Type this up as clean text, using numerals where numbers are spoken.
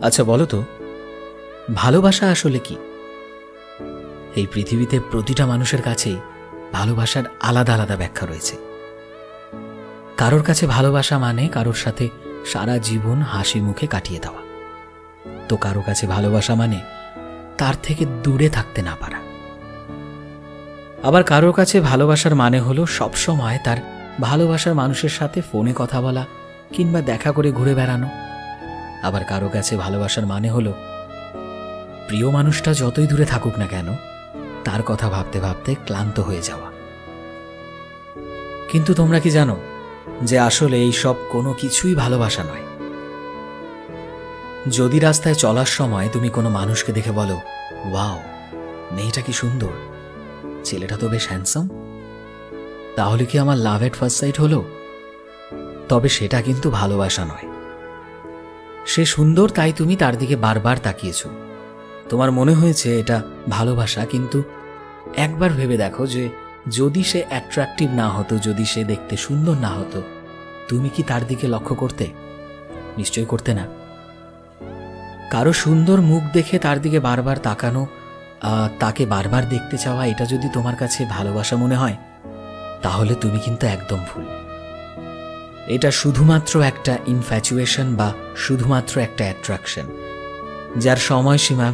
আচ্ছা বলো তো, ভালোবাসা আসলে কি? এই পৃথিবীতে প্রতিটা মানুষের কাছেই ভালোবাসার আলাদা আলাদা ব্যাখ্যা রয়েছে। কারোর কাছে ভালোবাসা মানে কারোর সাথে সারা জীবন হাসি মুখে কাটিয়ে দেওয়া, তো কারো কাছে ভালোবাসা মানে তার থেকে দূরে থাকতে না পারা। আবার কারোর কাছে ভালোবাসার মানে হলো সবসময় তার ভালোবাসার মানুষের সাথে ফোনে কথা বলা কিংবা দেখা করে ঘুরে বেড়ানো। আবার কারো কাছে ভালোবাসার মানে হলো প্রিয় মানুষটা যতই দূরে থাকুক না কেন, তার কথা ভাবতে ভাবতে ক্লান্ত হয়ে যাওয়া। কিন্তু তোমরা কি জানো যে আসলে এই সব কোনো কিছুই ভালোবাসা নয়? যদি রাস্তায় চলার সময় তুমি কোনো মানুষকে দেখে বলো, ওয়াও, মেয়েটা কি সুন্দর, ছেলেটা তো বেশ হ্যান্ডসাম, তাহলে কি আমার লাভ এট ফার্স্ট সাইট হলো? তবে সেটা কিন্তু ভালোবাসা নয়। সে সুন্দর তাই তুমি তার দিকে বারবার তাকিয়েছ, তোমার মনে হয়েছে এটা ভালোবাসা। কিন্তু একবার ভেবে দেখো যে যদি সে অ্যাট্রাকটিভ না হতো, যদি সে দেখতে সুন্দর না হতো, তুমি কি তার দিকে লক্ষ্য করতে? নিশ্চয়ই করতে না। কারো সুন্দর মুখ দেখে তার দিকে বারবার তাকানো, তাকে বারবার দেখতে চাওয়া, এটা যদি তোমার কাছে ভালোবাসা মনে হয়, তাহলে তুমি কিন্তু একদম ভুল। এটা শুধুমাত্র একটা ইনফ্যাচুয়েশন বা শুধুমাত্র একটা অ্যাট্রাকশন, যার সময়সীমা